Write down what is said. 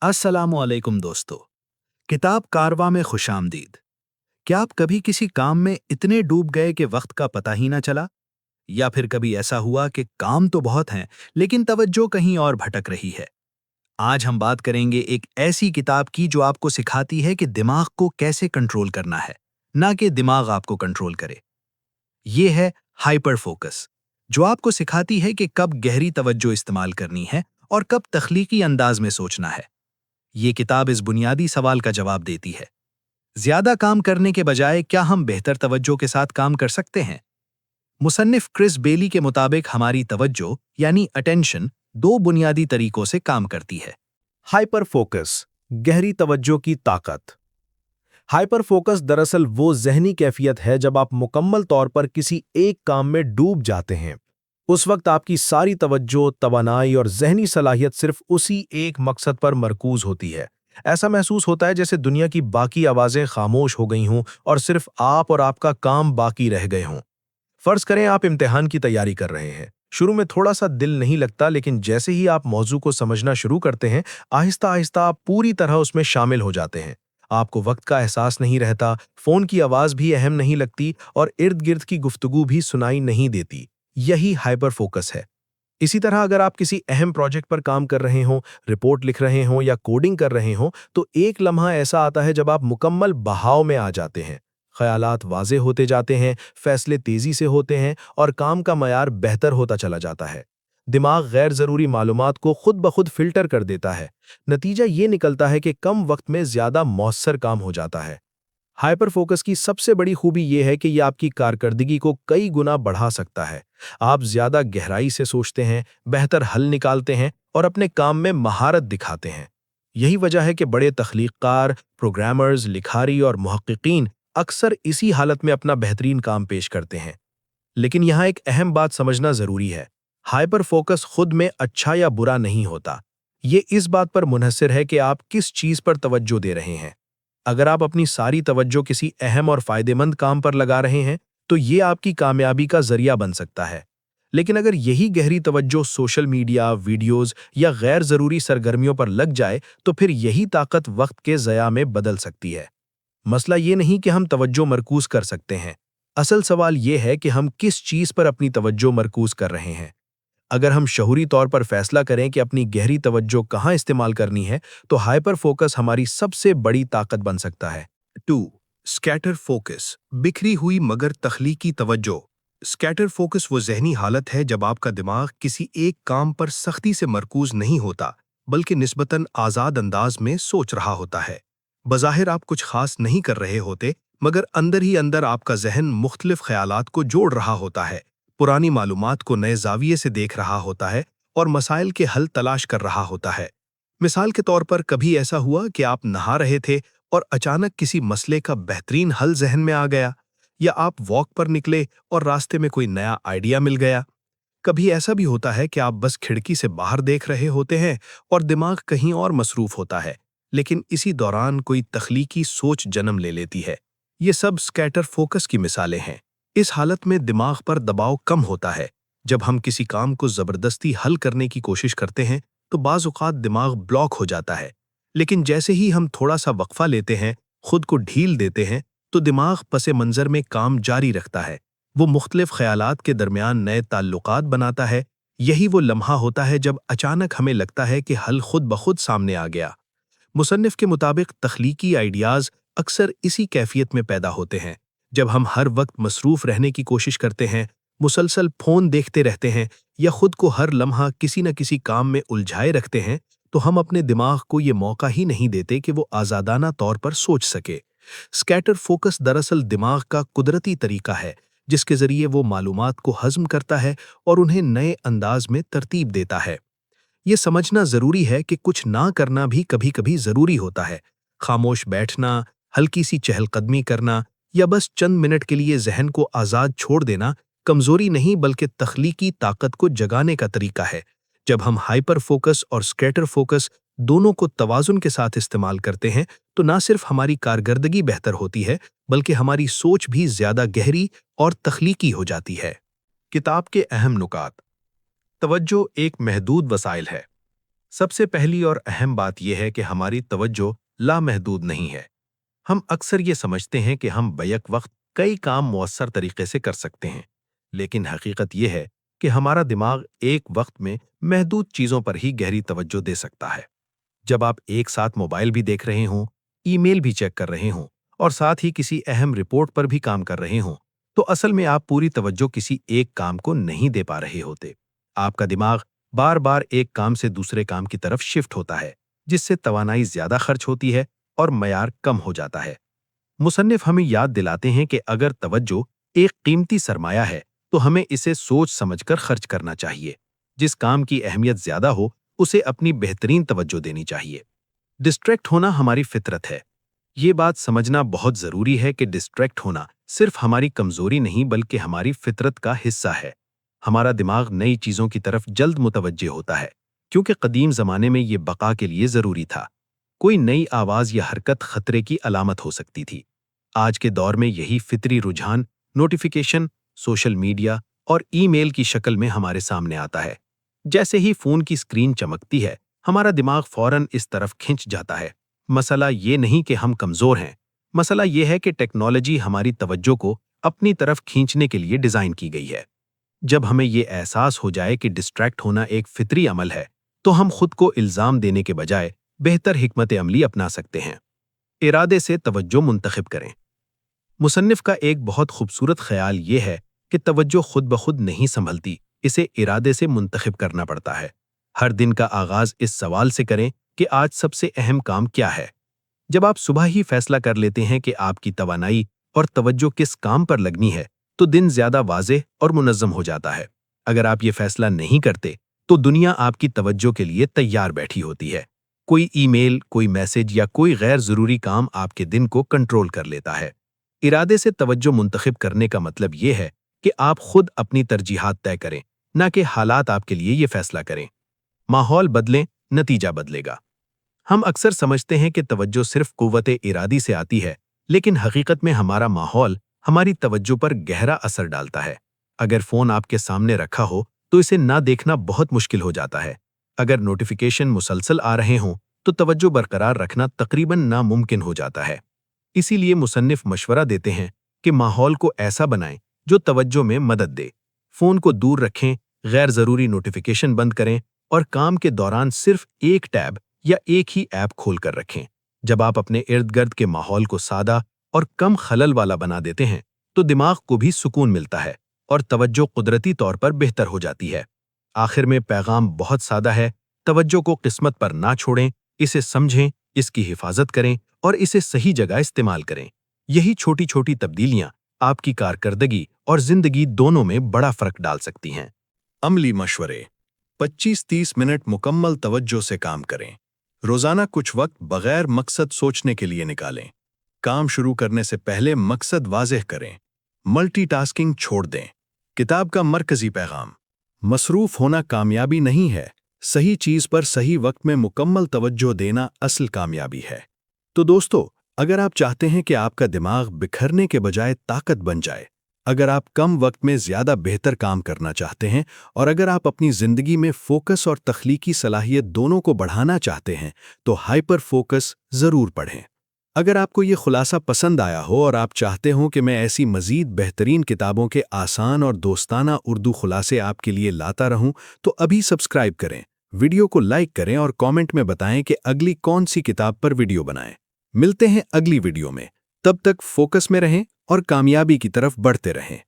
अस्सलामुअलैकुम दोस्तों। किताब कारवा में खुशामदीद। क्या आप कभी किसी काम में इतने डूब गए कि वक्त का पता ही ना चला? या फिर कभी ऐसा हुआ कि काम तो बहुत हैं लेकिन तवज्जो कहीं और भटक रही है? आज हम बात करेंगे एक ऐसी किताब की जो आपको सिखाती है कि दिमाग को कैसे कंट्रोल करना है, ना कि दिमाग आपको कंट्रोल करे। ये है हाइपर फोकस, जो आपको सिखाती है कि कब गहरी तवज्जो इस्तेमाल करनी है और कब तख्लीकी अंदाज में सोचना है। ये किताब इस बुनियादी सवाल का जवाब देती है। ज्यादा काम करने के बजाय क्या हम बेहतर तवज्जो के साथ काम कर सकते हैं? मुसन्निफ क्रिस बेली के मुताबिक हमारी तवज्जो यानी अटेंशन दो बुनियादी तरीकों से काम करती है। हाइपर फोकस, गहरी तवज्जो की ताकत। हाइपर फोकस दरअसल वो ज़हनी कैफियत है जब आप मुकम्मल तौर पर किसी एक काम में डूब जाते हैं। उस वक्त आपकी सारी तवज्जो, तवानाई और ज़हनी सलाहियत सिर्फ उसी एक मकसद पर मरकूज होती है। ऐसा महसूस होता है जैसे दुनिया की बाकी आवाज़ें खामोश हो गई हों और सिर्फ आप और आपका काम बाकी रह गए हों। फर्ज करें आप इम्तिहान की तैयारी कर रहे हैं। शुरू में थोड़ा सा दिल नहीं लगता, लेकिन जैसे ही आप मौजू को समझना शुरू करते हैं, आहिस्ता आहिस्ता आप पूरी तरह उसमें शामिल हो जाते हैं। आपको वक्त का एहसास नहीं रहता, फोन की आवाज भी अहम नहीं लगती और इर्द गिर्द की गुफ्तगू भी सुनाई नहीं देती। यही हाइपर फोकस है। इसी तरह अगर आप किसी अहम प्रोजेक्ट पर काम कर रहे हों, रिपोर्ट लिख रहे हों या कोडिंग कर रहे हों, तो एक लम्हा ऐसा आता है जब आप मुकम्मल बहाव में आ जाते हैं। ख्यालात वाज़े होते जाते हैं, फैसले तेज़ी से होते हैं और काम का मयार बेहतर होता चला जाता है। दिमाग गैर ज़रूरी मालूमात को खुद ब खुद फ़िल्टर कर देता है। नतीजा ये निकलता है कि कम वक्त में ज़्यादा मौसर काम हो जाता है। हाइपर फोकस की सबसे बड़ी खूबी यह है कि यह आपकी कारकर्दगी को कई गुना बढ़ा सकता है। आप ज़्यादा गहराई से सोचते हैं, बेहतर हल निकालते हैं और अपने काम में महारत दिखाते हैं। यही वजह है कि बड़े तख्लीक़कार, प्रोग्रामर्स, लिखारी और मुहक्किकीन अक्सर इसी हालत में अपना बेहतरीन काम पेश करते हैं। लेकिन यहाँ एक अहम बात समझना ज़रूरी है। हाइपर फोकस खुद में अच्छा या बुरा नहीं होता। ये इस बात पर मुनहसर है कि आप किस चीज़ पर तवज्जो दे रहे हैं। अगर आप अपनी सारी तवज्जो किसी अहम और फायदेमंद काम पर लगा रहे हैं, तो ये आपकी कामयाबी का जरिया बन सकता है। लेकिन अगर यही गहरी तवज्जो सोशल मीडिया, वीडियोस या गैर ज़रूरी सरगर्मियों पर लग जाए, तो फिर यही ताकत वक्त के ज़या में बदल सकती है। मसला ये नहीं कि हम तवज्जो मरकूज कर सकते हैं। असल सवाल ये है कि हम किस चीज़ पर अपनी तवज्जो मरकूज कर रहे हैं। अगर हम शऊरी तौर पर फैसला करें कि अपनी गहरी तवज्जो कहाँ इस्तेमाल करनी है, तो हाइपर फोकस हमारी सबसे बड़ी ताकत बन सकता है। 2. स्कैटर फोकस, बिखरी हुई मगर तख्लीकी तवज्जो। स्कैटर फोकस वो जहनी हालत है जब आपका दिमाग किसी एक काम पर सख्ती से मरकूज नहीं होता, बल्कि निस्बतन आज़ाद अंदाज में सोच रहा होता है। बज़ाहिर आप कुछ खास नहीं कर रहे होते, मगर अंदर ही अंदर आपका जहन मुख्तलिफ ख्यालात को जोड़ रहा होता है, पुरानी मालूमात को नए जाविये से देख रहा होता है और मसाइल के हल तलाश कर रहा होता है। मिसाल के तौर पर कभी ऐसा हुआ कि आप नहा रहे थे और अचानक किसी मसले का बेहतरीन हल जहन में आ गया, या आप वॉक पर निकले और रास्ते में कोई नया आइडिया मिल गया। कभी ऐसा भी होता है कि आप बस खिड़की से बाहर देख रहे होते हैं और दिमाग कहीं और मसरूफ होता है, लेकिन इसी दौरान कोई तख्लीकी सोच जन्म ले लेती है। ये सब स्कैटर फोकस की मिसालें हैं। इस हालत में दिमाग पर दबाव कम होता है। जब हम किसी काम को ज़बरदस्ती हल करने की कोशिश करते हैं, तो बाज़ औक़ात दिमाग ब्लॉक हो जाता है। लेकिन जैसे ही हम थोड़ा सा वक्फा लेते हैं, खुद को ढील देते हैं, तो दिमाग पसे मंज़र में काम जारी रखता है। वो मुख्तलिफ ख्यालात के दरमियान नए ताल्लुकात बनाता है। यही वो लम्हा होता है जब अचानक हमें लगता है कि हल खुद ब खुद सामने आ गया। मुसन्निफ के मुताबिक तख्लीकी आइडियाज़ अक्सर इसी कैफियत में पैदा होते हैं। जब हम हर वक्त मसरूफ़ रहने की कोशिश करते हैं, मुसलसल फ़ोन देखते रहते हैं या खुद को हर लम्हा किसी न किसी काम में उलझाए रखते हैं, तो हम अपने दिमाग को ये मौका ही नहीं देते कि वो आज़ादाना तौर पर सोच सके। स्कैटर फोकस दरअसल दिमाग का कुदरती तरीका है, जिसके ज़रिए वो मालूमात को हज़म करता है और उन्हें नए अंदाज में तरतीब देता है। ये समझना ज़रूरी है कि कुछ ना करना भी कभी-कभी ज़रूरी होता है। खामोश बैठना, हल्की सी चहलकदमी करना या बस चंद मिनट के लिए ज़हन को आज़ाद छोड़ देना कमज़ोरी नहीं बल्कि तख्लीकी ताकत को जगाने का तरीका है। जब हम हाइपर फोकस और स्कैटर फोकस दोनों को तवाज़ुन के साथ इस्तेमाल करते हैं, तो ना सिर्फ हमारी कारकर्दगी बेहतर होती है, बल्कि हमारी सोच भी ज़्यादा गहरी और तख्लीकी हो जाती है। किताब के अहम नुकात। तवज्जो एक महदूद वसाइल है। सबसे पहली और अहम बात यह है कि हमारी तवज्जो लामहदूद नहीं है। हम अक्सर ये समझते हैं कि हम बैक वक्त कई काम मुअस्सर तरीके से कर सकते हैं, लेकिन हकीकत यह है कि हमारा दिमाग एक वक्त में महदूद चीज़ों पर ही गहरी तवज्जो दे सकता है। जब आप एक साथ मोबाइल भी देख रहे हों, ईमेल भी चेक कर रहे हों और साथ ही किसी अहम रिपोर्ट पर भी काम कर रहे हों, तो असल में आप पूरी तवज्जो किसी एक काम को नहीं दे पा रहे होते। आपका दिमाग बार बार एक काम से दूसरे काम की तरफ शिफ्ट होता है, जिससे तवानाई ज्यादा खर्च होती है और मयार कम हो जाता है। मुसन्निफ हमें याद दिलाते हैं कि अगर तवज्जो एक कीमती सरमाया है तो हमें इसे सोच समझकर खर्च करना चाहिए। जिस काम की अहमियत ज्यादा हो उसे अपनी बेहतरीन तवज्जो देनी चाहिए। डिस्ट्रैक्ट होना हमारी फितरत है। ये बात समझना बहुत जरूरी है कि डिस्ट्रैक्ट होना सिर्फ हमारी कमजोरी नहीं बल्कि हमारी फितरत का हिस्सा है। हमारा दिमाग नई चीजों की तरफ जल्द मुतवज्जे होता है, क्योंकि कदीम जमाने में ये बका के लिए जरूरी था। कोई नई आवाज या हरकत खतरे की अलामत हो सकती थी। आज के दौर में यही फितरी रुझान नोटिफिकेशन, सोशल मीडिया और ईमेल की शक्ल में हमारे सामने आता है। जैसे ही फोन की स्क्रीन चमकती है, हमारा दिमाग फौरन इस तरफ खिंच जाता है। मसला ये नहीं कि हम कमजोर हैं, मसला ये है कि टेक्नोलॉजी हमारी तवज्जो को अपनी तरफ खींचने के लिए डिजाइन की गई है। जब हमें ये एहसास हो जाए कि डिस्ट्रैक्ट होना एक फितरी अमल है, तो हम खुद को इल्जाम देने के बजाय बेहतर हिकमत अमली अपना सकते हैं। इरादे से तवज्जो मुंतखब करें। मुसन्निफ का एक बहुत खूबसूरत ख्याल ये है कि तवज्जो खुद ब खुद नहीं संभलती, इसे इरादे से मुंतखब करना पड़ता है। हर दिन का आगाज इस सवाल से करें कि आज सबसे अहम काम क्या है। जब आप सुबह ही फैसला कर लेते हैं कि आपकी तवानाई और तवज्जो किस काम पर लगनी है, तो दिन ज्यादा वाज़ेह और मुनज़्ज़म हो जाता है। अगर आप ये फैसला नहीं करते, तो दुनिया आपकी तवज्जो के लिए तैयार बैठी होती है। कोई ईमेल, कोई मैसेज या कोई गैर ज़रूरी काम आपके दिन को कंट्रोल कर लेता है। इरादे से तवज्जो मुंतखब करने का मतलब ये है कि आप खुद अपनी तरजीहात तय करें, न कि हालात आपके लिए ये फैसला करें। माहौल बदलें, नतीजा बदलेगा। हम अक्सर समझते हैं कि तवज्जो सिर्फ कुव्वते इरादी से आती है, लेकिन हकीकत में हमारा माहौल हमारी तवज्जो पर गहरा असर डालता है। अगर फोन आपके सामने रखा हो तो इसे ना देखना बहुत मुश्किल हो जाता है। अगर नोटिफिकेशन मुसलसल आ रहे हों तो तवज्जो बरकरार रखना तकरीबन नामुमकिन हो जाता है। इसीलिए मुसन्निफ मशवरा देते हैं कि माहौल को ऐसा बनाएं जो तवज्जो में मदद दे। फोन को दूर रखें, गैर जरूरी नोटिफिकेशन बंद करें और काम के दौरान सिर्फ एक टैब या एक ही ऐप खोल कर रखें। जब आप अपने इर्द गिर्द के माहौल को सादा और कम खलल वाला बना देते हैं, तो दिमाग को भी सुकून मिलता है और तवज्जो कुदरती तौर पर बेहतर हो जाती है। आखिर में पैगाम बहुत सादा है, तवज्जो को किस्मत पर ना छोड़ें, इसे समझें, इसकी हिफाजत करें और इसे सही जगह इस्तेमाल करें। यही छोटी छोटी तब्दीलियां आपकी कारकर्दगी और जिंदगी दोनों में बड़ा फर्क डाल सकती हैं। अमली मशवरे। 25-30 मिनट मुकम्मल तवज्जो से काम करें। रोजाना कुछ वक्त बगैर मकसद सोचने के लिए निकालें। काम शुरू करने से पहले मकसद वाज़ेह करें। मल्टीटास्किंग छोड़ दें। किताब का मरकजी पैगाम। मसरूफ होना कामयाबी नहीं है, सही चीज पर सही वक्त में मुकम्मल तवज्जो देना असल कामयाबी है। तो दोस्तों, अगर आप चाहते हैं कि आपका दिमाग बिखरने के बजाय ताकत बन जाए, अगर आप कम वक्त में ज्यादा बेहतर काम करना चाहते हैं और अगर आप अपनी जिंदगी में फोकस और तख्लीकी सलाहियत दोनों को बढ़ाना चाहते हैं, तो हाइपर फोकस जरूर पढ़ें। अगर आपको ये खुलासा पसंद आया हो और आप चाहते हो कि मैं ऐसी मज़ीद बेहतरीन किताबों के आसान और दोस्ताना उर्दू खुलासे आपके लिए लाता रहूं, तो अभी सब्सक्राइब करें, वीडियो को लाइक करें और कमेंट में बताएं कि अगली कौन सी किताब पर वीडियो बनाएं। मिलते हैं अगली वीडियो में, तब तक फोकस में रहें और कामयाबी की तरफ बढ़ते रहें।